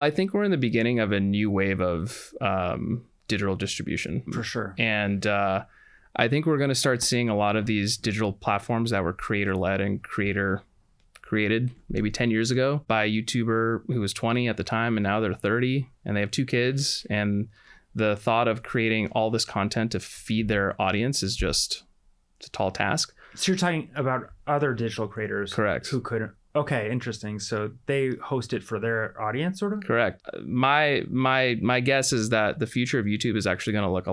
I think we're in the beginning of a new wave of digital distribution. For sure. And I think we're going to start seeing a lot of these digital platforms that were creator-led and created maybe 10 years ago by a YouTuber who was 20 at the time, and now they're 30 and they have 2 kids. And the thought of creating all this content to feed their audience is just it's a tall task. So you're talking about other digital creators. Correct. Who could... Okay, interesting. So they host it for their audience, sort of? Correct. My guess is that the future of YouTube is actually going to look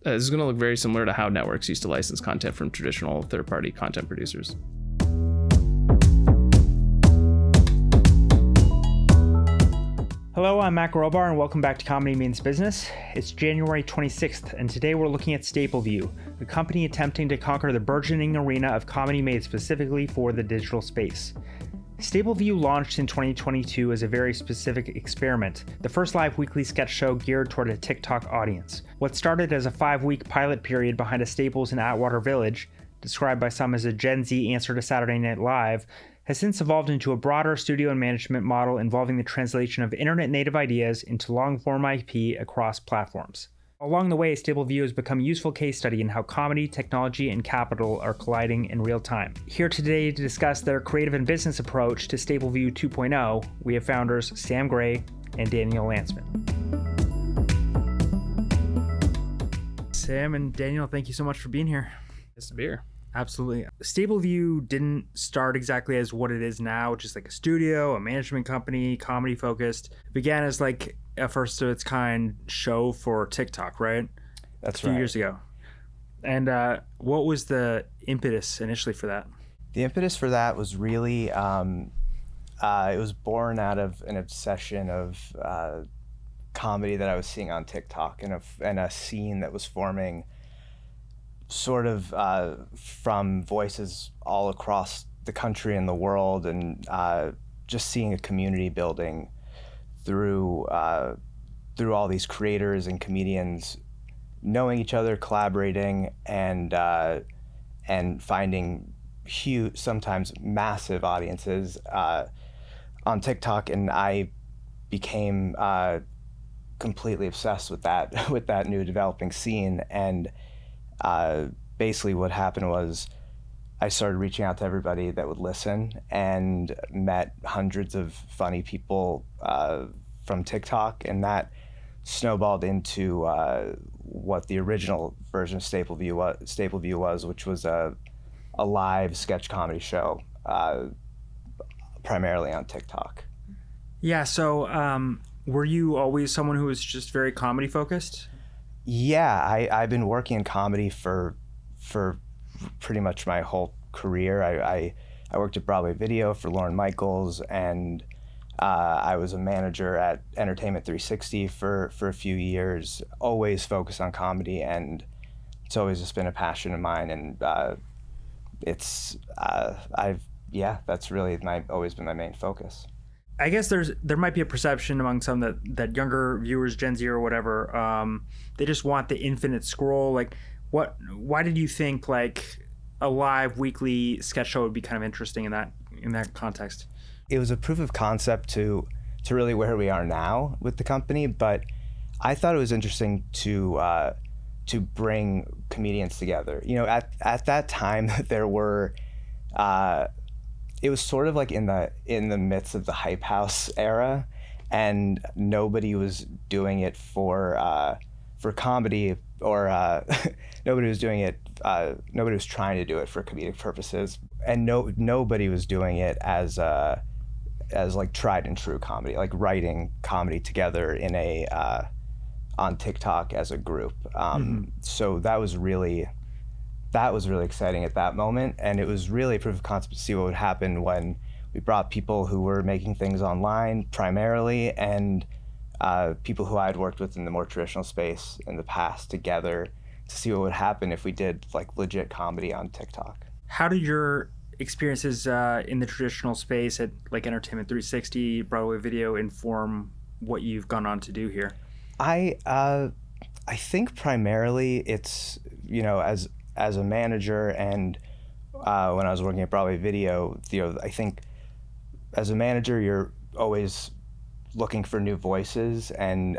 it's going to look very similar to how networks used to license content from traditional third-party content producers. Hello, I'm Matt Grobar, and welcome back to Comedy Means Business. It's January 26th, and today we're looking at Stapleview, a company attempting to conquer the burgeoning arena of comedy made specifically for the digital space. Stapleview launched in 2022 as a very specific experiment, the first live weekly sketch show geared toward a TikTok audience. What started as a 5-week pilot period behind a Staples in Atwater Village, described by some as a Gen Z answer to Saturday Night Live, has since evolved into a broader studio and management model involving the translation of internet-native ideas into long-form IP across platforms. Along the way, Stapleview has become a useful case study in how comedy, technology, and capital are colliding in real time. Here today to discuss their creative and business approach to Stapleview 2.0, we have founders Sam Gray and Daniel Lantsman. Sam and Daniel, thank you so much for being here. It's a beer. Absolutely. Stapleview didn't start exactly as what it is now, which is like a studio, a management company, comedy focused. It began as like a first of its kind show for TikTok, right? That's right. A few years ago. And what was the impetus initially for that? The impetus for that was really, it was born out of an obsession of comedy that I was seeing on TikTok and a scene that was forming sort of from voices all across the country and the world, and just seeing a community building through all these creators and comedians knowing each other, collaborating, and finding huge, sometimes massive audiences on TikTok. And I became completely obsessed with that new developing scene. And basically what happened was I started reaching out to everybody that would listen and met hundreds of funny people from TikTok, and that snowballed into what the original version of Stapleview was, which was a live sketch comedy show primarily on TikTok. Yeah, so were you always someone who was just very comedy focused? Yeah, I've been working in comedy for pretty much my whole career. I worked at Broadway Video for Lorne Michaels, and I was a manager at Entertainment 360 for a few years, always focused on comedy, and it's always just been a passion of mine. And that's really always been my main focus. I guess there might be a perception among some that younger viewers, Gen Z or whatever, they just want the infinite scroll. Like, why did you think like a live weekly sketch show would be kind of interesting in that context? It was a proof of concept to really where we are now with the company, but I thought it was interesting to bring comedians together. You know, at that time there were. It was sort of like in the midst of the Hype House era, and nobody was doing it for comedy, or nobody was doing it. Nobody was trying to do it for comedic purposes, and nobody was doing it as like tried and true comedy, like writing comedy together in on TikTok as a group. So that was really exciting at that moment, and it was really a proof of concept to see what would happen when we brought people who were making things online primarily, and people who I had worked with in the more traditional space in the past together, to see what would happen if we did like legit comedy on TikTok. How did your experiences in the traditional space at like Entertainment 360, Broadway Video inform what you've gone on to do here? I think primarily it's, you know, as a manager, and when I was working at Broadway Video, you know, I think as a manager, you're always looking for new voices and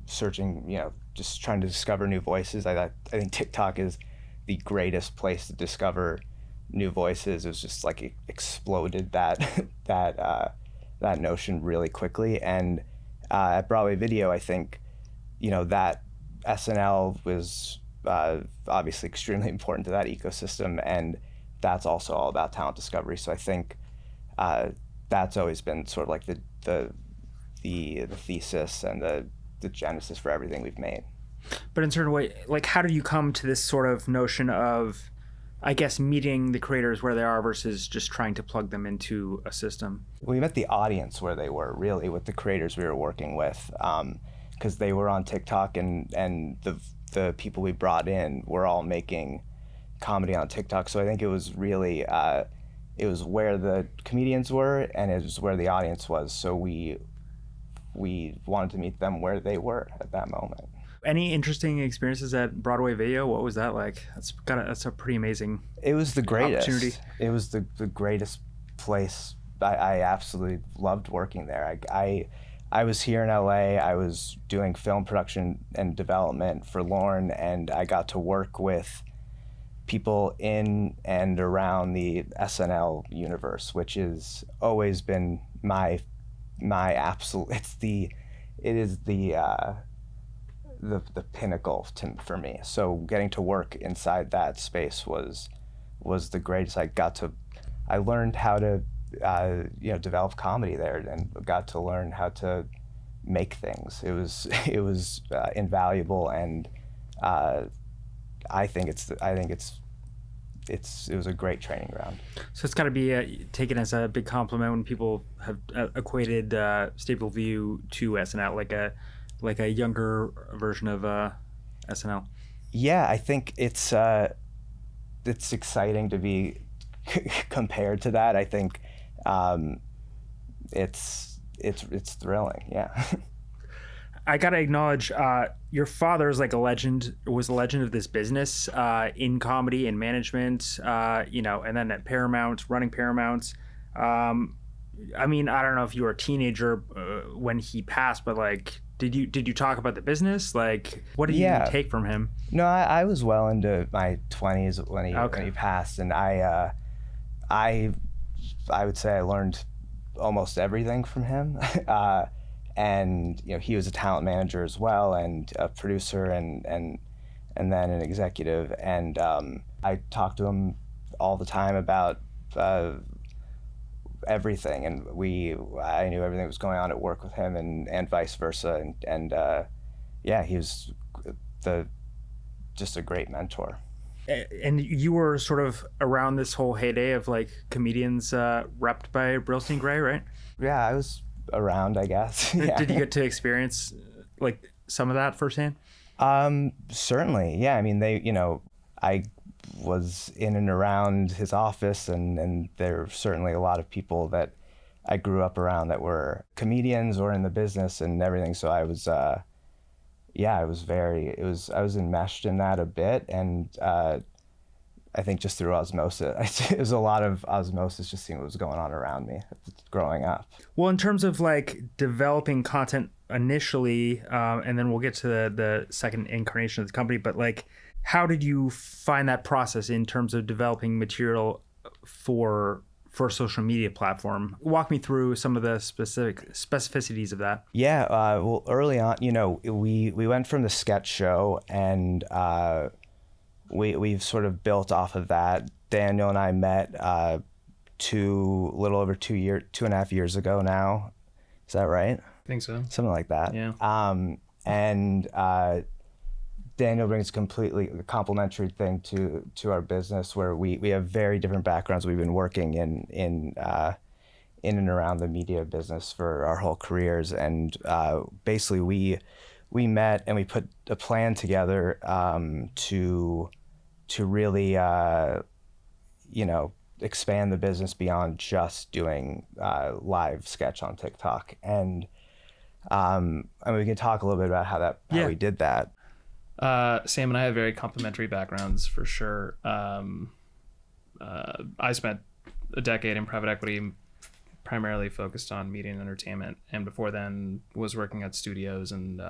searching, just trying to discover new voices. I think TikTok is the greatest place to discover new voices. It was just like it exploded that notion really quickly. And at Broadway Video, I think, that SNL was obviously extremely important to that ecosystem, and that's also all about talent discovery. So I think that's always been sort of like the thesis and the genesis for everything we've made. But in a certain way, like, how did you come to this sort of notion of, I guess, meeting the creators where they are versus just trying to plug them into a system? We met the audience where they were, really, with the creators we were working with, because they were on TikTok, and the people we brought in were all making comedy on TikTok. So I think it was really, it was where the comedians were, and it was where the audience was. So we wanted to meet them where they were at that moment. Any interesting experiences at Broadway Video? What was that like? That's a pretty amazing. It was the greatest opportunity. It was the greatest place. I absolutely loved working there. I was here in LA. I was doing film production and development for Lorne, and I got to work with people in and around the SNL universe, which has always been my absolute. It is the pinnacle for me. So getting to work inside that space was the greatest. I learned how to develop comedy there, and got to learn how to make things. It was invaluable, and I think it was a great training ground. So it's got to be taken as a big compliment when people have equated Stapleview to SNL, like a younger version of SNL. Yeah, I think it's exciting to be compared to that. I think it's thrilling. Yeah. I gotta acknowledge, your father is like was a legend of this business in comedy and management, and then at Paramount, running Paramount. I mean, I don't know if you were a teenager when he passed, but like, did you talk about the business? Like, what did you take from him? No, I was well into my 20s when he passed, and I would say I learned almost everything from him. And he was a talent manager as well, and a producer, and then an executive. And I talked to him all the time about everything, and I knew everything that was going on at work with him, and vice versa. And he was just a great mentor. And you were sort of around this whole heyday of like comedians repped by Brillstein Gray, right? Yeah, I was around, I guess. Yeah. Did you get to experience like some of that firsthand? Certainly, yeah. I mean, I was in and around his office, and there were certainly a lot of people that I grew up around that were comedians or in the business and everything. So I was, I was enmeshed in that a bit, and I think just through osmosis, it was a lot of osmosis, just seeing what was going on around me growing up. Well, in terms of like developing content initially, and then we'll get to the second incarnation of the company, but like, how did you find that process in terms of developing material for a social media platform? Walk me through some of the specificities of that. Yeah, well, early on, we went from the sketch show, and we've sort of built off of that. Daniel and I met a little over 2.5 years ago now. Is that right? I think so. Something like that. Yeah. And Daniel brings completely a complementary thing to our business, where we have very different backgrounds. We've been working in and around the media business for our whole careers, and basically we met and we put a plan together to really expand the business beyond just doing live sketch on TikTok. And I mean, we can talk a little bit about how we did that. Sam and I have very complementary backgrounds for sure. I spent a decade in private equity, primarily focused on media and entertainment, and before then was working at studios and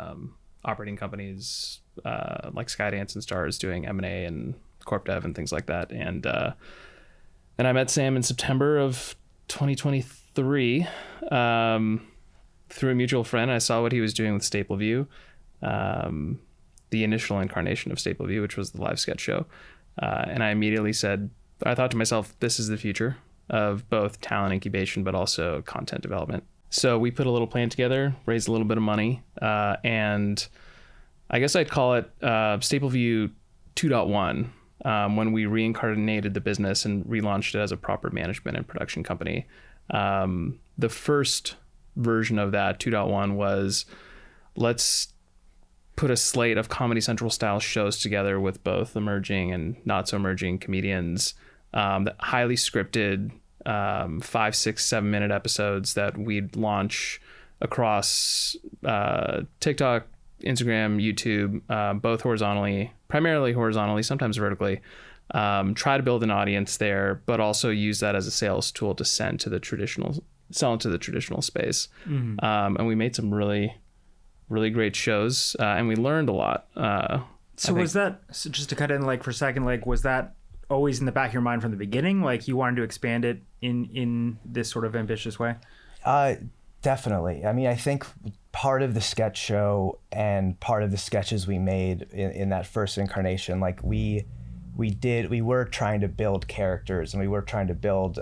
operating companies like Skydance and Stars, doing M&A and corp dev and things like that. And I met Sam in September of 2023 through a mutual friend. I saw what he was doing with Stapleview, the initial incarnation of Stapleview, which was the live sketch show. And I immediately I thought to myself, this is the future of both talent incubation, but also content development. So we put a little plan together, raised a little bit of money, and I guess I'd call it Stapleview 2.1 when we reincarnated the business and relaunched it as a proper management and production company. The first version of that 2.1 was, let's put a slate of Comedy Central style shows together with both emerging and not so emerging comedians, that highly scripted 5, 6, 7 minute episodes that we'd launch across TikTok, Instagram, YouTube, both primarily horizontally, sometimes vertically. Try to build an audience there, but also use that as a sales tool to sell into the traditional space. And we made some really, really great shows, and we learned a lot. So just to cut in like for a second, like was that always in the back of your mind from the beginning? Like you wanted to expand it in this sort of ambitious way? Definitely. I mean, I think part of the sketch show and part of the sketches we made in that first incarnation, like we were trying to build characters, and we were trying to build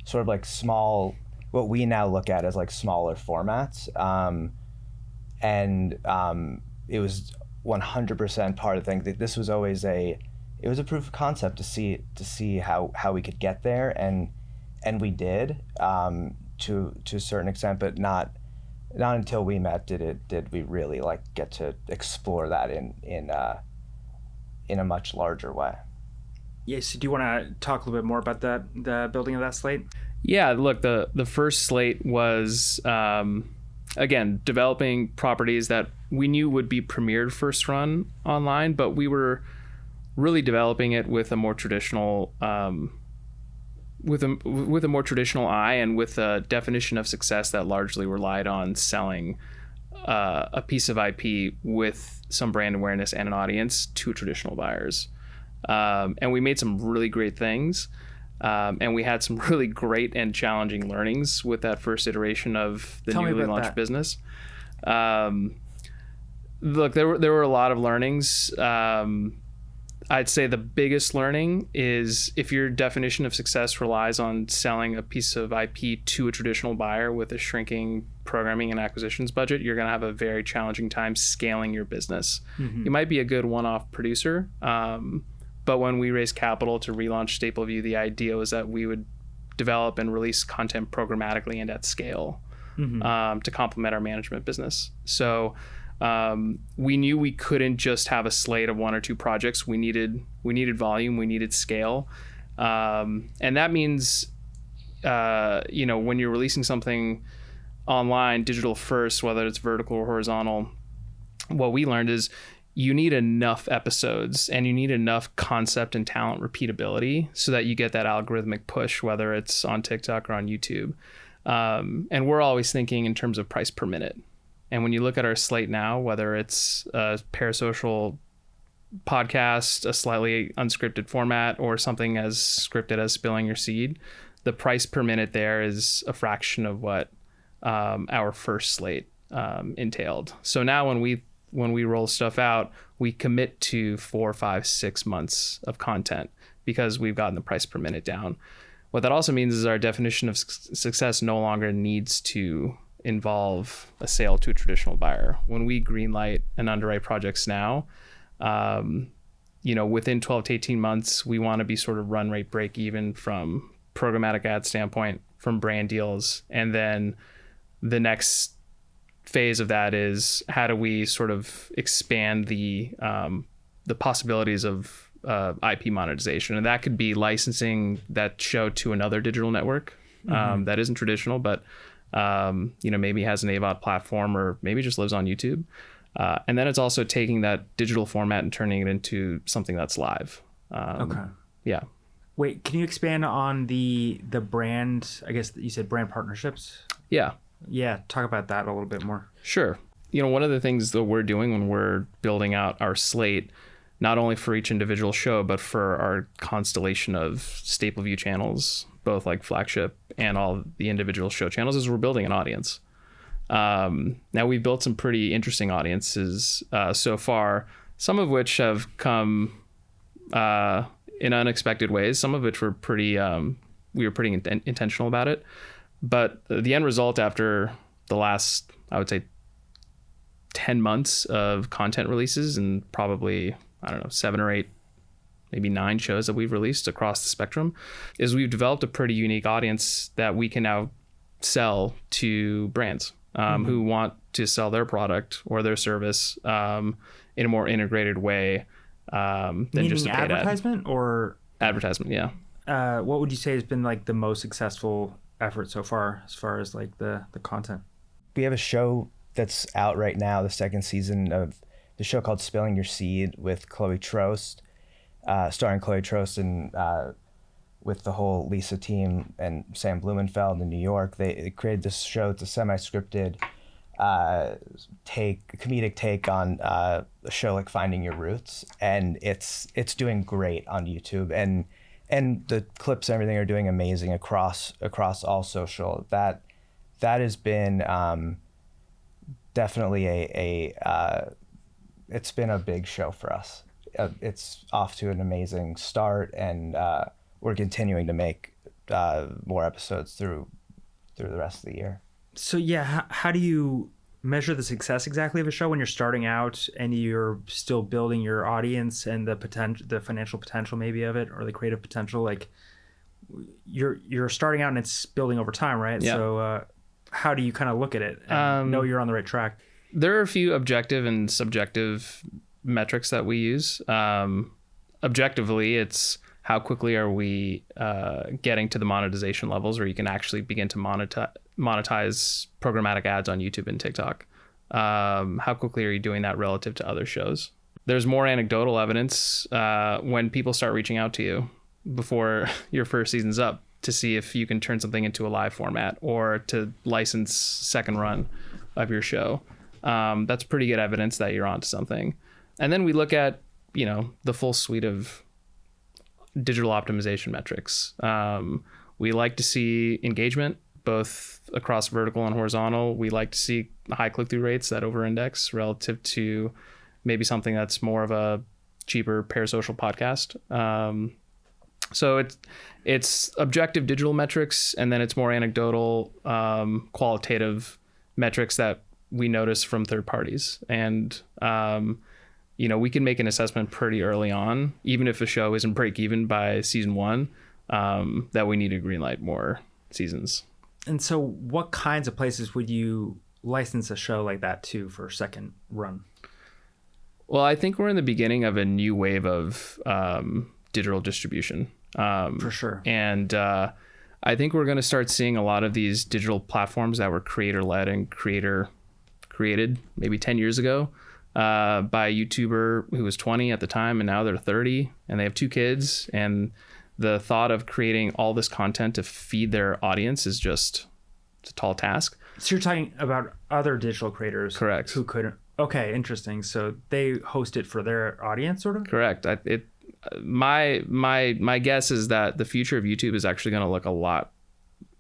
sort of like small, what we now look at as like smaller formats. It was 100% part of the thing. This was always it was a proof of concept to see how we could get there, and we did to a certain extent, but not until we met did we really like get to explore that in a much larger way. Yes. Do you want to talk a little bit more about the building of that slate? Yeah, look, the first slate was again developing properties that we knew would be premiered first run online, but we were really developing it with a more traditional with a more traditional eye, and with a definition of success that largely relied on selling a piece of IP with some brand awareness and an audience to traditional buyers. And we made some really great things, and we had some really great and challenging learnings with that first iteration of the newly launched business. Look, there were a lot of learnings. I'd say the biggest learning is, if your definition of success relies on selling a piece of IP to a traditional buyer with a shrinking programming and acquisitions budget, you're going to have a very challenging time scaling your business. You might be a good one-off producer, but when we raised capital to relaunch Stapleview, the idea was that we would develop and release content programmatically and at scale to complement our management business. So we knew we couldn't just have a slate of 1 or 2 projects. We needed volume, we needed scale. And that means, when you're releasing something online, digital first, whether it's vertical or horizontal, what we learned is you need enough episodes and you need enough concept and talent repeatability so that you get that algorithmic push, whether it's on TikTok or on YouTube. And we're always thinking in terms of price per minute. And when you look at our slate now, whether it's a parasocial podcast, a slightly unscripted format, or something as scripted as Spilling Your Seed, the price per minute there is a fraction of what our first slate entailed. So now when we roll stuff out, we commit to 4, 5, 6 months of content because we've gotten the price per minute down. What that also means is our definition of success no longer needs to involve a sale to a traditional buyer. When we greenlight and underwrite projects now, within 12 to 18 months, we want to be sort of run rate break even from programmatic ad standpoint, from brand deals. And then the next phase of that is, how do we sort of expand the possibilities of IP monetization? And that could be licensing that show to another digital network that isn't traditional, but maybe has an AVOD platform, or maybe just lives on YouTube. And then it's also taking that digital format and turning it into something that's live. Okay. Yeah. Wait, can you expand on the brand? I guess you said brand partnerships. Yeah, Yeah, talk about that a little bit more. sure. One of the things that we're doing when we're building out our slate, not only for each individual show, but for our constellation of Stapleview channels, both like flagship and all the individual show channels, is we're building an audience. Now we've built some pretty interesting audiences so far, some of which have come in unexpected ways, some of which were pretty, we were pretty intentional about it. But the end result after the last, I would say, 10 months of content releases and probably, I don't know, 7 or 8, maybe 9 shows that we've released across the spectrum, is we've developed a pretty unique audience that we can now sell to brands who want to sell their product or their service in a more integrated way than Meaning just a paid advertisement or advertisement. Yeah. what would you say has been like the most successful effort so far as like the content? We have a show that's out right now, the second season of the show called Spilling Your Seed with Chloe Trost, starring Chloe Trost and with the whole Lisa team and Sam Blumenfeld in New York. They created this show. It's a semi-scripted comedic take on a show like Finding Your Roots, and it's doing great on YouTube, and the clips and everything are doing amazing across all social. That has been definitely it's been a big show for us. It's off to an amazing start, and we're continuing to make more episodes through the rest of the year. So yeah, how do you measure the success exactly of a show when you're starting out and you're still building your audience and the financial potential maybe of it, or the creative potential? Like you're starting out and it's building over time, right? Yeah. So how do you kind of look at it and know you're on the right track? There are a few objective and subjective metrics that we use. Objectively, it's how quickly are we getting to the monetization levels where you can actually begin to monetize programmatic ads on YouTube and TikTok. How quickly are you doing that relative to other shows? There's more anecdotal evidence when people start reaching out to you before your first season's up to see if you can turn something into a live format or to license second run of your show. That's pretty good evidence that you're onto something. And then we look at, the full suite of digital optimization metrics. We like to see engagement, both across vertical and horizontal. We like to see high click-through rates that over-index relative to maybe something that's more of a cheaper parasocial podcast. So it's objective digital metrics, and then it's more anecdotal, qualitative metrics that we notice from third parties. And, we can make an assessment pretty early on, even if a show isn't break even by season 1, that we need to greenlight more seasons. And so what kinds of places would you license a show like that to for second run? Well, I think we're in the beginning of a new wave of digital distribution. For sure. And I think we're going to start seeing a lot of these digital platforms that were creator-led and created maybe 10 years ago by a YouTuber who was 20 at the time, and now they're 30, and they have 2 kids. And the thought of creating all this content to feed their audience is just, it's a tall task. So you're talking about other digital creators. Correct. Who couldn't. Okay, interesting. So they host it for their audience, sort of? Correct. My guess is that the future of YouTube is actually going to look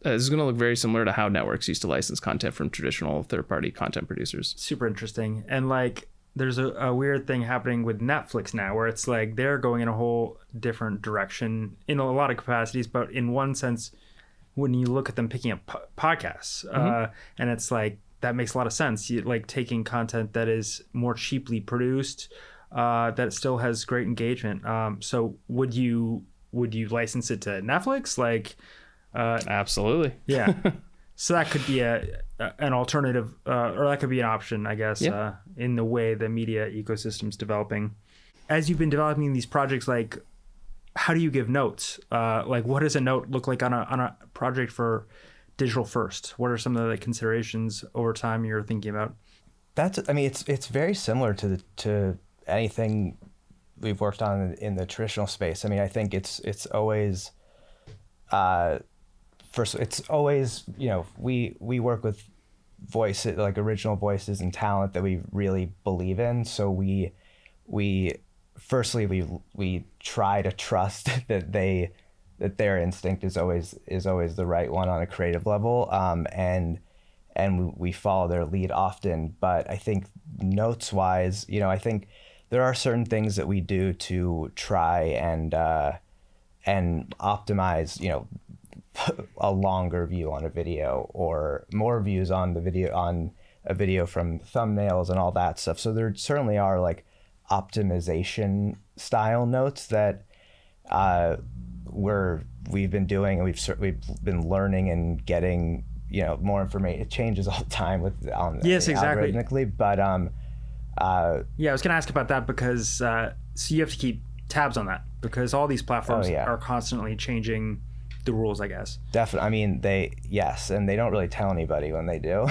this is going to look very similar to how networks used to license content from traditional third-party content producers. Super interesting. And like, there's a weird thing happening with Netflix now where it's like they're going in a whole different direction in a lot of capacities. But in one sense, when you look at them picking up podcasts, and it's like, that makes a lot of sense. You like taking content that is more cheaply produced, that still has great engagement. So would you license it to Netflix? Like, absolutely. Yeah. So that could be an alternative, or that could be an option, I guess, in the way the media ecosystem's developing. As you've been developing these projects, like, how do you give notes? Like, what does a note look like on a project for digital first? What are some of the considerations over time you're thinking about? It's very similar to anything we've worked on in the traditional space. I mean, I think it's always first, it's always, we work with voices, like original voices and talent that we really believe in. So we firstly we try to trust that their instinct is always the right one on a creative level, and we follow their lead often. But I think notes wise, I think there are certain things that we do to try and optimize, a longer view on a video or more views on a video from thumbnails and all that stuff. So there certainly are like optimization style notes that we've been doing, and we've been learning and getting more information. It changes all the time with yes, exactly, algorithmically, but yeah, I was gonna ask about that because so you have to keep tabs on that because all these platforms are constantly changing the rules, I guess. Definitely. I mean, and they don't really tell anybody when they do.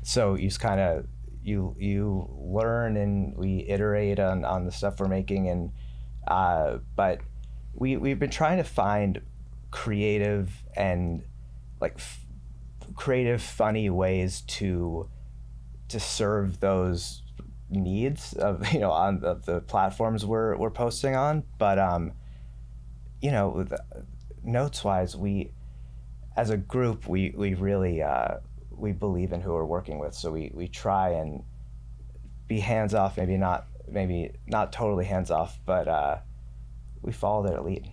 So you just kind of you learn, and we iterate on the stuff we're making, and but we've been trying to find creative and creative, funny ways to serve those needs of on the platforms we're posting on. But notes wise, we as a group we really we believe in who we're working with, so we try and be hands off, maybe not totally hands off, but we follow their lead.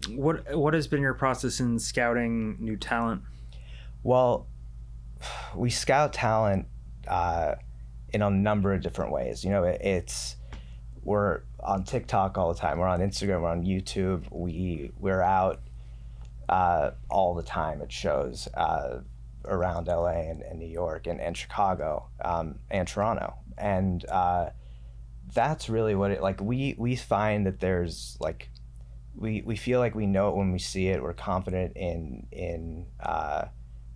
What has been your process in scouting new talent? Well, we scout talent in a number of different ways. We're on TikTok all the time. We're on Instagram. We're on YouTube. We're out all the time at shows around LA and New York and Chicago and Toronto. And that's really what it we find that there's we feel like we know it when we see it. We're confident in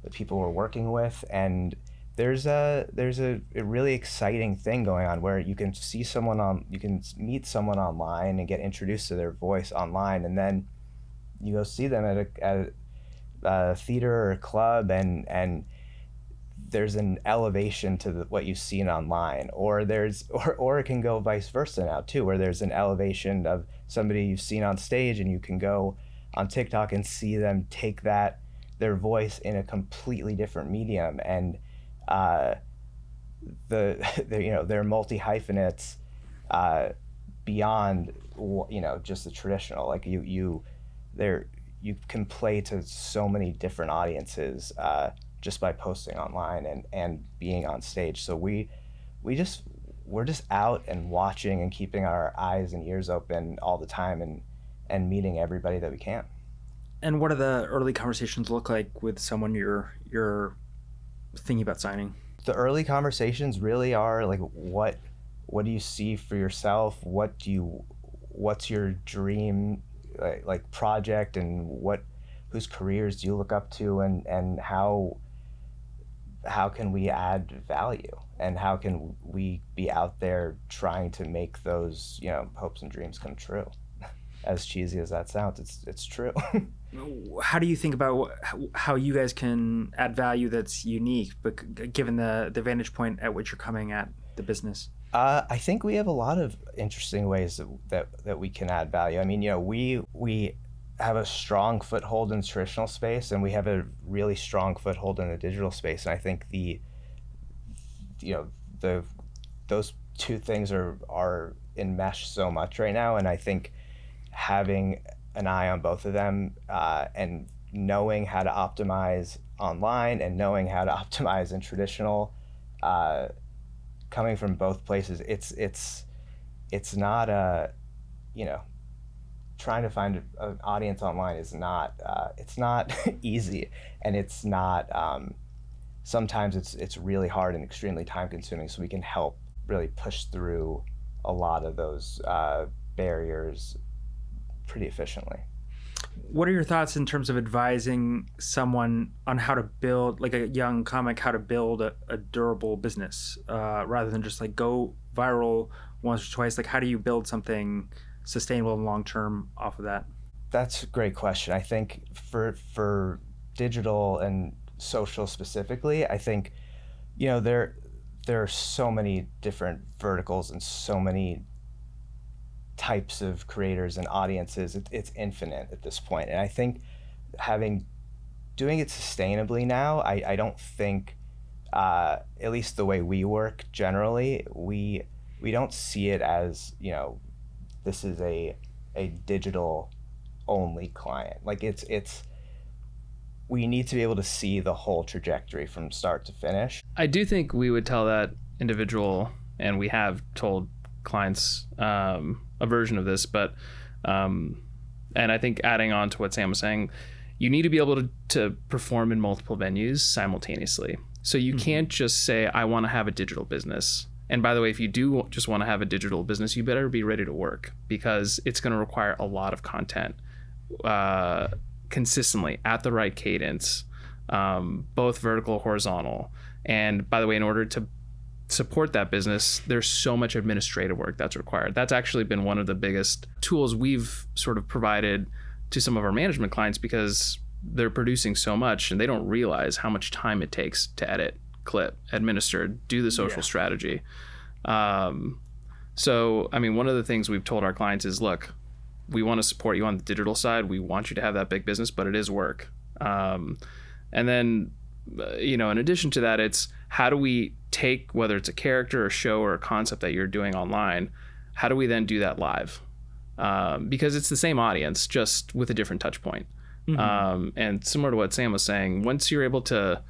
the people we're working with, and there's a really exciting thing going on where you can meet someone online and get introduced to their voice online, and then you go see them at a theater or a club, and there's an elevation to what you've seen online, or it can go vice versa now too, where there's an elevation of somebody you've seen on stage, and you can go on TikTok and see them take their voice in a completely different medium, and they're multi-hyphenates beyond just the traditional. You can play to so many different audiences just by posting online and being on stage. So we're just out and watching and keeping our eyes and ears open all the time and meeting everybody that we can. And what do the early conversations look like with someone you're thinking about signing? The early conversations really are what do you see for yourself? What's your dream project, and whose careers do you look up to, and how can we add value, and how can we be out there trying to make those hopes and dreams come true? As cheesy as that sounds, it's true. How do you think about how you guys can add value that's unique, but given the vantage point at which you're coming at the business? I think we have a lot of interesting ways that we can add value. I mean, we have a strong foothold in the traditional space, and we have a really strong foothold in the digital space. And I think those two things are enmeshed so much right now. And I think having an eye on both of them, and knowing how to optimize online and knowing how to optimize in traditional, coming from both places, it's not trying to find an audience online is not it's not easy, and it's not sometimes it's really hard and extremely time consuming. So we can help really push through a lot of those barriers pretty efficiently. What are your thoughts in terms of advising someone on how to build, like a young comic, how to build a durable business rather than just go viral once or twice? How do you build something sustainable and long term off of that? That's a great question. I think for digital and social specifically, I think, there are so many different verticals and so many types of creators and audiences. It's infinite at this point. And I think doing it sustainably now, I don't think, at least the way we work generally, we don't see it as, this is a digital only client. Like we need to be able to see the whole trajectory from start to finish. I do think we would tell that individual, and we have told clients a version of this, but and I think adding on to what Sam was saying, you need to be able to perform in multiple venues simultaneously. So you can't just say, I want to have a digital business. And by the way, if you do just want to have a digital business, you better be ready to work, because it's going to require a lot of content consistently at the right cadence, both vertical, horizontal. And by the way, in order to support that business, there's so much administrative work that's required. That's actually been one of the biggest tools we've sort of provided to some of our management clients, because they're producing so much and they don't realize how much time it takes to edit, clip, administer, do the social strategy. So, I mean, one of the things we've told our clients is, look, we want to support you on the digital side. We want you to have that big business, but it is work. And then, in addition to that, it's how do we take, whether it's a character, a show, or a concept that you're doing online, how do we then do that live? Because it's the same audience, just with a different touch point. And similar to what Sam was saying, once you're able to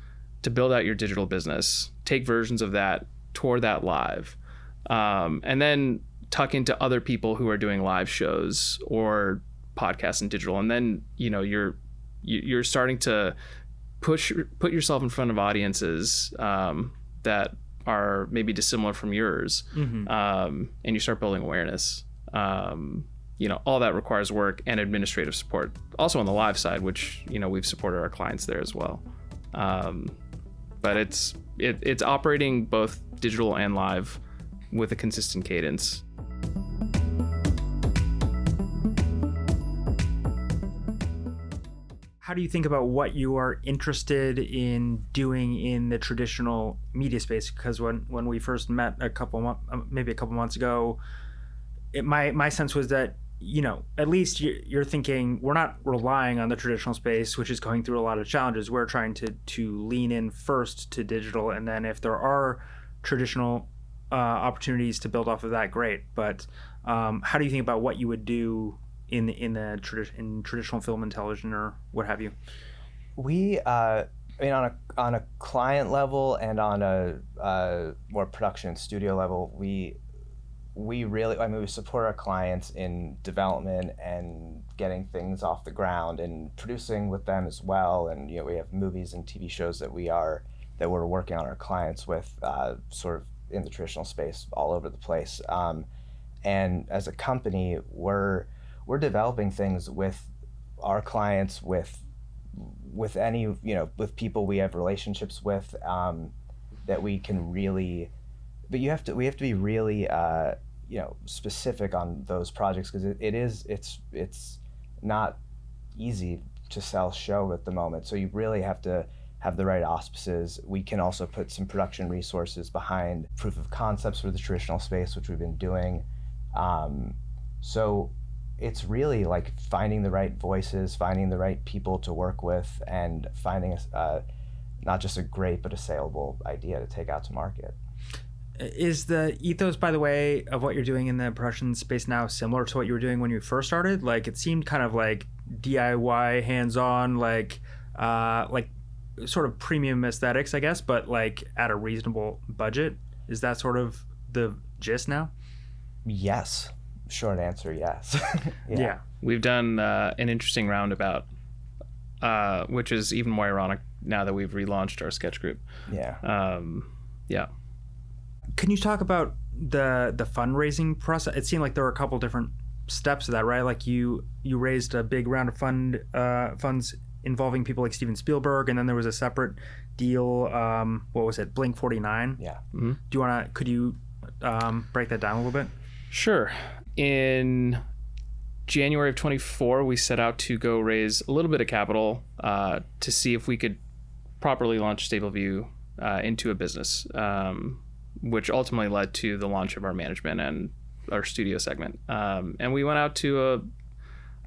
build out your digital business, take versions of that, tour that live, and then tuck into other people who are doing live shows or podcasts and digital, and then you're starting to put yourself in front of audiences that are maybe dissimilar from yours, and you start building awareness. All that requires work and administrative support. Also on the live side, which we've supported our clients there as well. But it's operating both digital and live with a consistent cadence. How do you think about what you are interested in doing in the traditional media space? Because when we first met maybe a couple months ago, my sense was that, at least you're thinking we're not relying on the traditional space, which is going through a lot of challenges. We're trying to lean in first to digital, and then if there are traditional opportunities to build off of that, great. But how do you think about what you would do in traditional film and television, or what have you? We, on a client level and on a more production studio level, we really, we support our clients in development and getting things off the ground and producing with them as well. And we have movies and TV shows that we're working on our clients with, sort of in the traditional space all over the place. And as a company, we're developing things with our clients, with any, with people we have relationships with, that we can really, but we have to be really, specific on those projects, because it's not easy to sell show at the moment. So you really have to have the right auspices. We can also put some production resources behind proof of concepts for the traditional space, which we've been doing. So it's really like finding the right voices, finding the right people to work with, and finding not just a great but a saleable idea to take out to market. Is the ethos, by the way, of what you're doing in the production space now similar to what you were doing when you first started? Like, it seemed kind of like DIY, hands-on, like sort of premium aesthetics, I guess, but like at a reasonable budget. Is that sort of the gist now? Yes. Short answer, yes. Yeah. We've done an interesting roundabout, which is even more ironic now that we've relaunched our sketch group. Yeah. Yeah. Can you talk about the fundraising process? It seemed like there were a couple different steps of that, right? Like you raised a big round of funds involving people like Steven Spielberg, and then there was a separate deal. What was it? Blink 49. Yeah. Mm-hmm. Could you break that down a little bit? Sure. In January of 24, we set out to go raise a little bit of capital to see if we could properly launch Stapleview into a business, which ultimately led to the launch of our management and our studio segment. And we went out to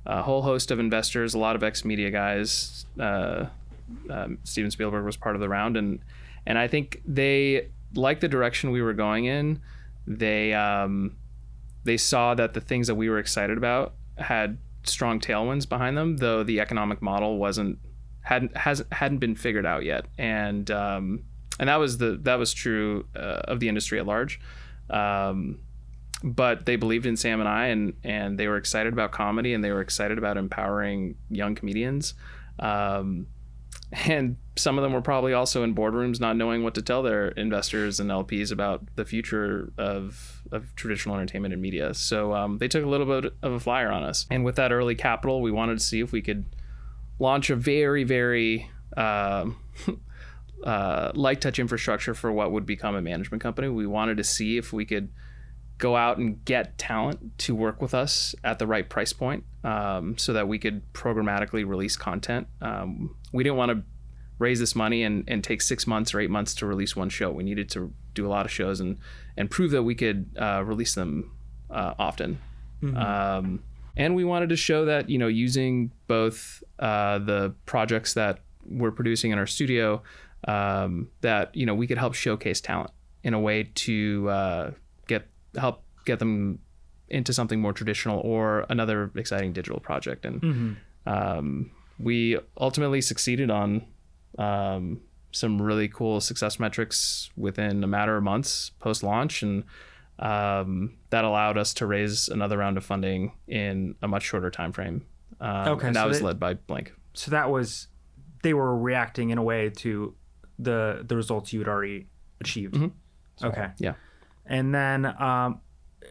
a whole host of investors, a lot of ex-media guys. Steven Spielberg was part of the round, and I think they liked the direction we were going in. They saw that the things that we were excited about had strong tailwinds behind them, though the economic model hadn't been figured out yet, and that was true of the industry at large. But they believed in Sam and I, and they were excited about comedy, and they were excited about empowering young comedians. And some of them were probably also in boardrooms not knowing what to tell their investors and LPs about the future of traditional entertainment and media. So they took a little bit of a flyer on us. And with that early capital, we wanted to see if we could launch a very, very light touch infrastructure for what would become a management company. We wanted to see if we could go out and get talent to work with us at the right price point, so that we could programmatically release content. We didn't want to raise this money and take 6 months or 8 months to release one show. We needed to do a lot of shows and prove that we could release them often. Mm-hmm. And we wanted to show that, using both the projects that we're producing in our studio, that, we could help showcase talent in a way to help get them into something more traditional or another exciting digital project. And we ultimately succeeded on some really cool success metrics within a matter of months post-launch, and that allowed us to raise another round of funding in a much shorter time frame. And that was led by Blink. So they were reacting in a way to the results you had already achieved. Mm-hmm. Okay. Yeah. And then,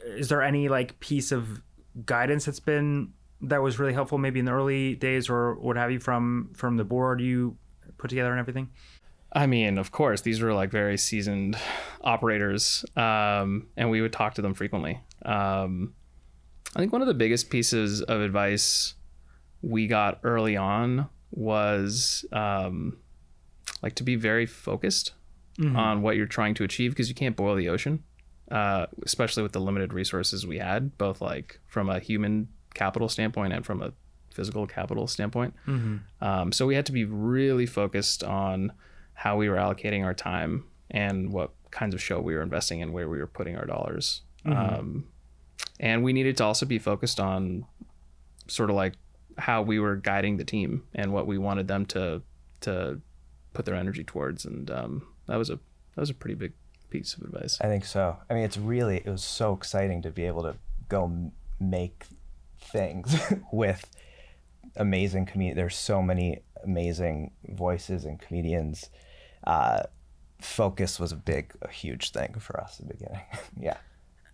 is there any piece of guidance that was really helpful, maybe in the early days or what have you, from the board you put together and everything? I mean, of course, these were very seasoned operators, and we would talk to them frequently. I think one of the biggest pieces of advice we got early on was to be very focused on what you're trying to achieve, because you can't boil the ocean. Especially with the limited resources we had, both from a human capital standpoint and from a physical capital standpoint. Mm-hmm. So we had to be really focused on how we were allocating our time and what kinds of show we were investing in, where we were putting our dollars. Mm-hmm. And we needed to also be focused on sort of how we were guiding the team and what we wanted them to put their energy towards. And that was a pretty big piece of advice. I think so. I mean, it was so exciting to be able to go make things with amazing comedians. There's so many amazing voices and comedians. Focus was a huge thing for us at the beginning. Yeah.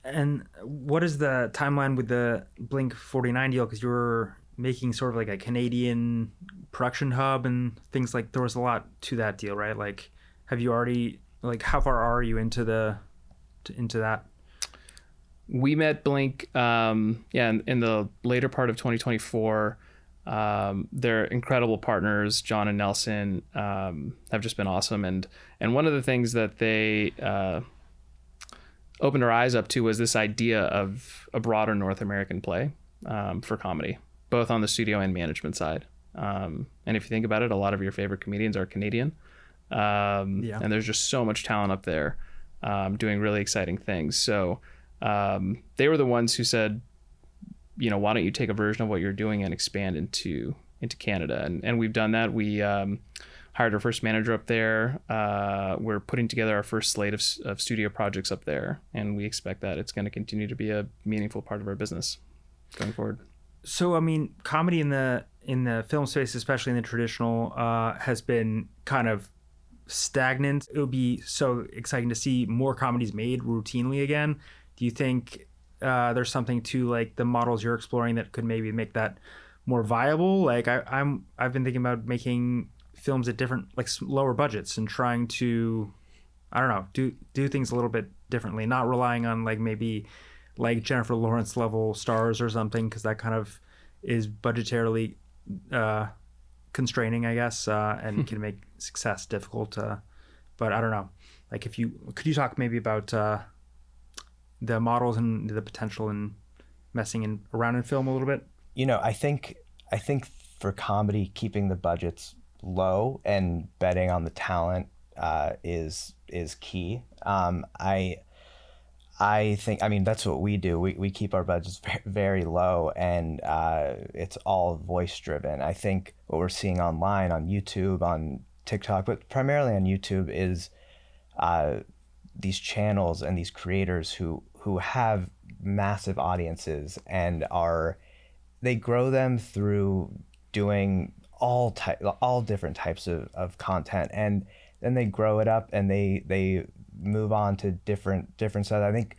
And what is the timeline with the Blink 49 deal? Because you were making sort of a Canadian production hub and things there was a lot to that deal, right? Have you already, how far are you into that? We met Blink, in the later part of 2024. They're incredible partners. John and Nelson have just been awesome, and one of the things that they opened our eyes up to was this idea of a broader North American play for comedy, both on the studio and management side. And if you think about it, a lot of your favorite comedians are Canadian. And there's just so much talent up there doing really exciting things. So they were the ones who said, why don't you take a version of what you're doing and expand into Canada? And we've done that. We hired our first manager up there. We're putting together our first slate of studio projects up there, and we expect that it's going to continue to be a meaningful part of our business going forward. So, I mean, comedy in the film space, especially in the traditional, has been kind of stagnant. It would be so exciting to see more comedies made routinely again. Do you think there's something to the models you're exploring that could maybe make that more viable? I've been thinking about making films at different lower budgets and trying to, I don't know, do things a little bit differently, not relying on maybe Jennifer Lawrence level stars or something, because that kind of is budgetarily constraining, I guess, and can make success difficult. But I don't know. Like, could you talk maybe about the models and the potential in messing around in film a little bit? I think for comedy, keeping the budgets low and betting on the talent is key. I think, that's what we do. We keep our budgets very low, and it's all voice driven. I think what we're seeing online, on YouTube, on TikTok, but primarily on YouTube, is these channels and these creators who have massive audiences and they grow them through doing all different types of content, and then they grow it up and they move on to different stuff. I think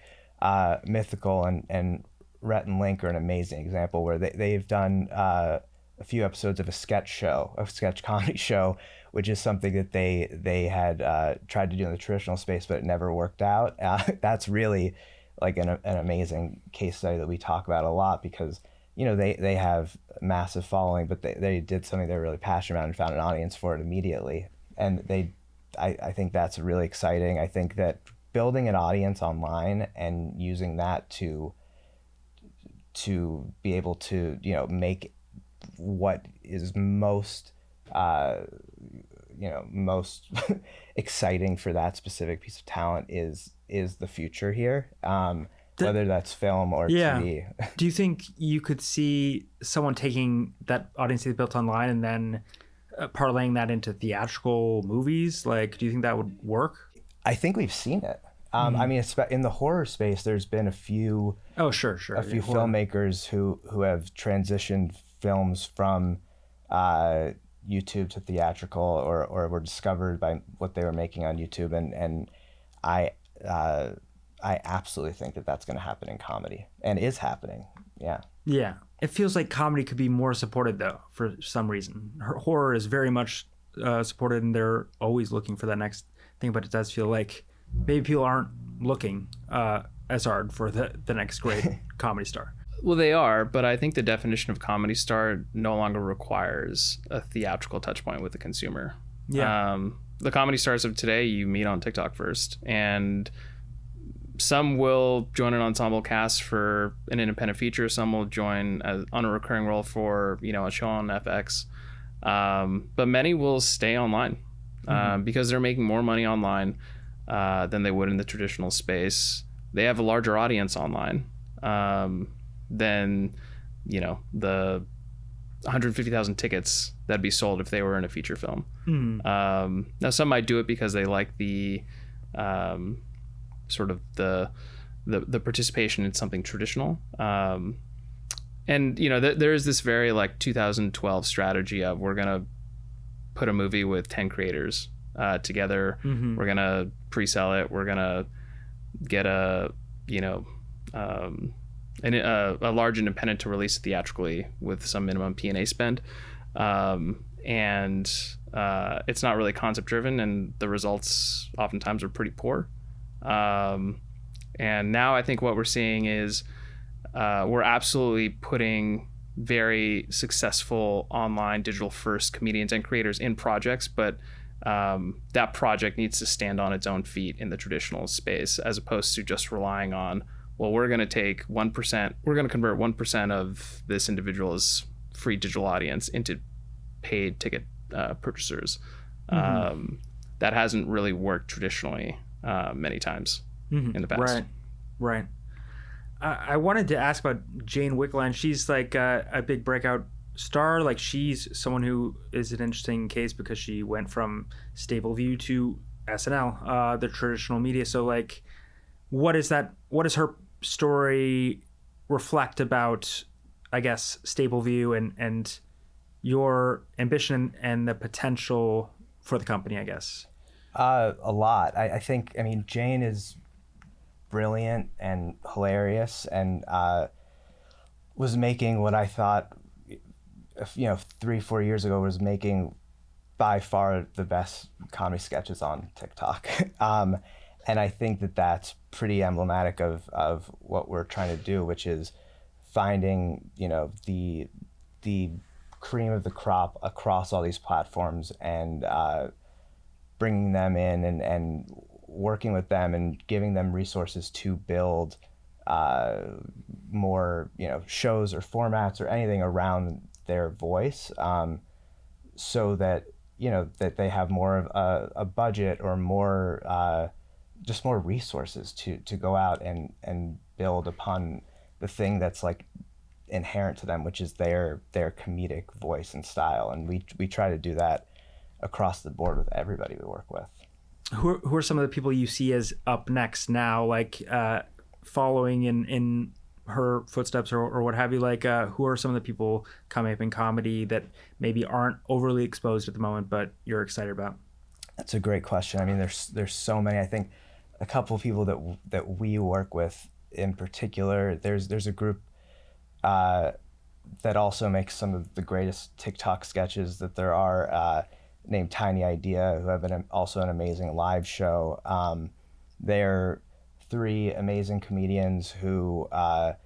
Mythical and Rhett and Link are an amazing example, where they've done a few episodes of a sketch comedy show, which is something that they had tried to do in the traditional space, but it never worked out. That's really like an amazing case study that we talk about a lot, because they have massive following, but they did something they're really passionate about and found an audience for it immediately. And I think that's really exciting. I think that building an audience online and using that to be able to make what is most most exciting for that specific piece of talent is the future here, whether that's film or TV. Do you think you could see someone taking that audience they built online and then parlaying that into theatrical movies? Like, do you think that would work? I think we've seen it. In the horror space, there's been a few filmmakers who have transitioned films from YouTube to theatrical, or were discovered by what they were making on YouTube, and I absolutely think that that's going to happen in comedy, and is happening. Yeah. It feels like comedy could be more supported, though, for some reason. Horror is very much supported, and they're always looking for that next thing, but it does feel like maybe people aren't looking as hard for the next great comedy star. Well, they are, but I think the definition of comedy star no longer requires a theatrical touch point with the consumer. Yeah. The comedy stars of today, you meet on TikTok first, and some will join an ensemble cast for an independent feature. Some will join on a recurring role for a show on FX. But many will stay online because they're making more money online than they would in the traditional space. They have a larger audience online than the 150,000 tickets that'd be sold if they were in a feature film. Now, some might do it because they like the sort of the participation in something traditional, and there is this very like 2012 strategy of, we're gonna put a movie with 10 creators together, we're gonna pre-sell it, we're gonna get a large independent to release it theatrically with some minimum P&A spend, and it's not really concept driven, and the results oftentimes are pretty poor. And now I think what we're seeing is we're absolutely putting very successful online digital first comedians and creators in projects, but that project needs to stand on its own feet in the traditional space, as opposed to just relying on, well, we're going to take 1%, we're going to convert 1% of this individual's free digital audience into paid ticket purchasers. That hasn't really worked traditionally many times in the past. Right. I wanted to ask about Jane Wickland. She's like a big breakout star. Like, she's someone who is an interesting case because she went from Stapleview to SNL, the traditional media. So like, what does her story reflect about, I guess, Stapleview and your ambition and the potential for the company, I guess? A lot. I think, Jane is brilliant and hilarious, and was making what I thought, 3-4 years ago, was making by far the best comedy sketches on TikTok. And I think that that's pretty emblematic of what we're trying to do, which is finding, the the cream of the crop across all these platforms, and bringing them in and working with them and giving them resources to build more, shows or formats or anything around their voice, so that that they have more of a budget or more just more resources to go out and build upon the thing that's like inherent to them, which is their comedic voice and style. And we try to do that across the board with everybody we work with. Who are some of the people you see as up next now, like following in her footsteps or what have you? Like who are some of the people coming up in comedy that maybe aren't overly exposed at the moment but you're excited about? That's a great question. I mean, there's so many. I think a couple of people that we work with in particular, there's a group that also makes some of the greatest TikTok sketches that there are, named Tiny Idea, who have also an amazing live show. They're three amazing comedians who are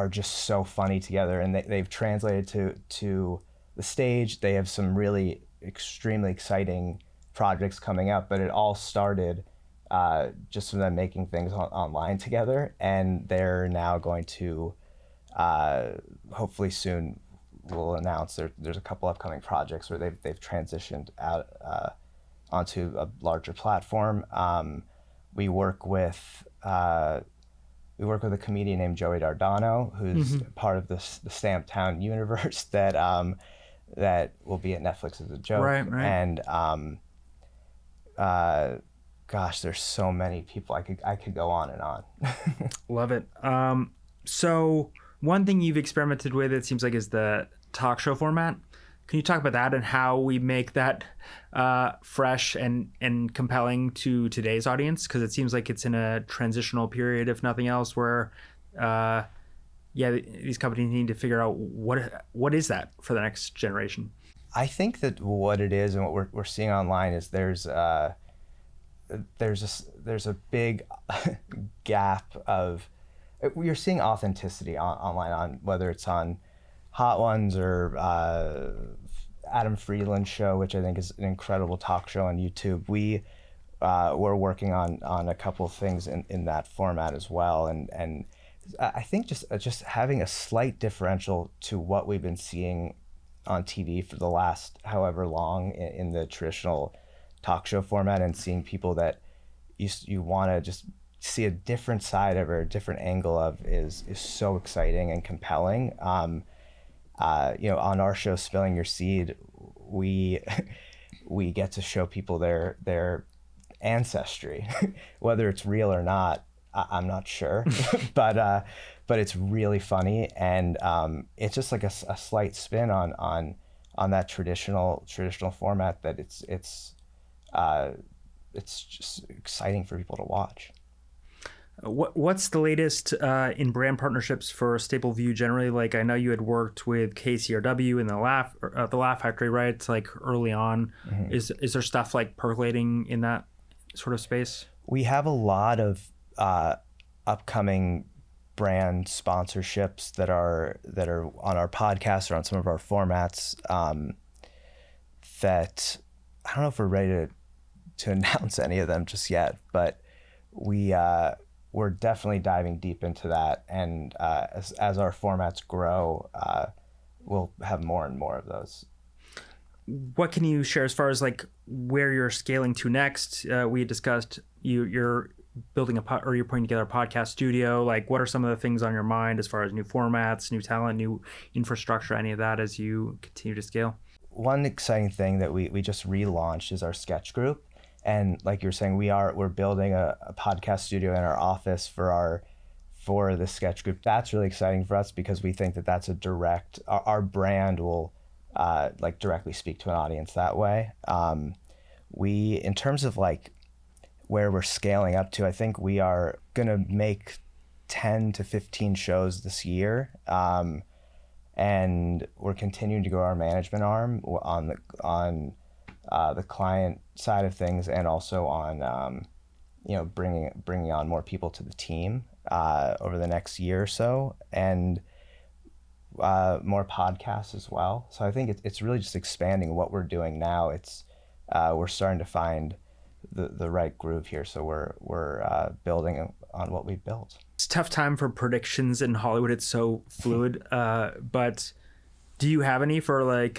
just so funny together, and they've translated to the stage. They have some really extremely exciting projects coming up, but it all started just from them making things online together, and they're now going to hopefully soon we'll announce there's a couple upcoming projects where they've transitioned out onto a larger platform. We work with a comedian named Joey Dardano, who's part of the Stamptown universe that will be at Netflix as a joke. Right. And gosh, there's so many people. I could go on and on. Love it. So one thing you've experimented with, it seems like, is the talk show format. Can you talk about that and how we make that fresh and compelling to today's audience? Because it seems like it's in a transitional period, if nothing else, where these companies need to figure out what is that for the next generation. I think that what it is and what we're seeing online is there's a big gap of, you're seeing authenticity online, on whether it's on Hot Ones or Adam Friedland's show, which I think is an incredible talk show on YouTube. We're working on a couple of things in that format as well, and I think just having a slight differential to what we've been seeing on TV for the last however long in the traditional talk show format, and seeing people that you want to just see a different side of or a different angle of is so exciting and compelling. On our show Spilling Your Seed, we get to show people their ancestry, whether it's real or not. I'm not sure, but it's really funny, and it's just like a slight spin on that traditional format that it's just exciting for people to watch. What's the latest in brand partnerships for Stapleview generally? Like, I know you had worked with KCRW in the Laugh Factory, right? It's like early on. Mm-hmm. Is there stuff like percolating in that sort of space? We have a lot of upcoming brand sponsorships that are on our podcast or on some of our formats. That I don't know if we're ready to announce any of them just yet, but we're definitely diving deep into that, and as our formats grow, we'll have more and more of those. What can you share as far as like where you're scaling to next? We discussed you're building you're putting together a podcast studio. Like, what are some of the things on your mind as far as new formats, new talent, new infrastructure, any of that as you continue to scale? One exciting thing that we just relaunched is our sketch group. And like you were saying, we're building a podcast studio in our office for the sketch group. That's really exciting for us because we think that that's our brand will directly speak to an audience that way. In terms of like where we're scaling up to, I think we are gonna make 10 to 15 shows this year. And we're continuing to grow our management arm on the client side of things, and also on bringing on more people to the team over the next year or so. And more podcasts as well. So I think it's really just expanding what we're doing now. It's we're starting to find the right groove here. So we're building on what we've built. It's a tough time for predictions in Hollywood. It's so fluid. But do you have any for like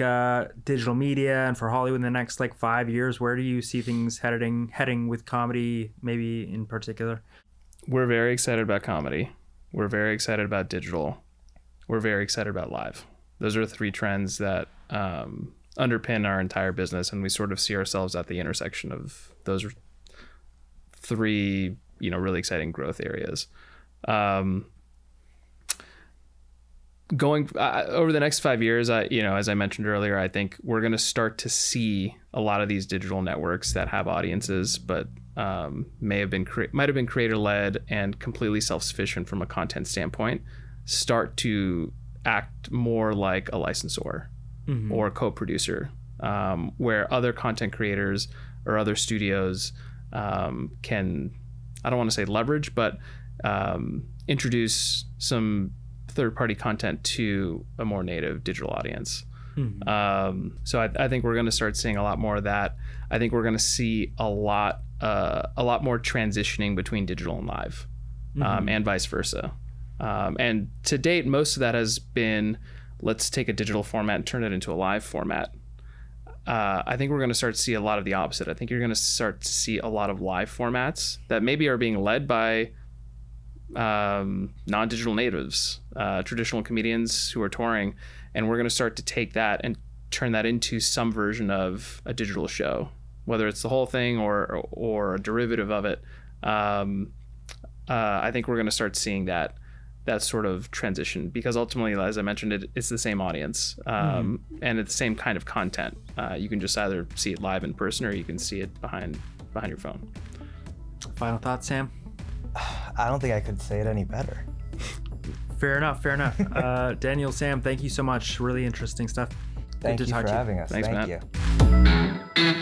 digital media and for Hollywood in the next like 5 years? Where do you see things heading with comedy, maybe in particular? We're very excited about comedy. We're very excited about digital. We're very excited about live. Those are 3 trends that underpin our entire business, and we sort of see ourselves at the intersection of those 3, really exciting growth areas. Going over the next 5 years, as I mentioned earlier, I think we're going to start to see a lot of these digital networks that have audiences, but might have been creator-led and completely self-sufficient from a content standpoint, start to act more like a licensor or a co-producer, where other content creators or other studios can, I don't want to say leverage, but introduce some third-party content to a more native digital audience. So I think we're going to start seeing a lot more of that. I think we're going to see a lot more transitioning between digital and live, and vice versa. And to date, most of that has been, let's take a digital format and turn it into a live format. I think we're going to start to see a lot of the opposite. I think you're going to start to see a lot of live formats that maybe are being led by non-digital natives, traditional comedians who are touring, and we're going to start to take that and turn that into some version of a digital show, whether it's the whole thing or a derivative of it. I think we're going to start seeing that sort of transition, because ultimately, as I mentioned, it's the same audience, and it's the same kind of content. You can just either see it live in person, or you can see it behind your phone. Final thoughts, Sam? I don't think I could say it any better. Fair enough. Daniel, Sam, thank you so much. Really interesting stuff. Thank you for having us. Thanks, Thank Matt. you.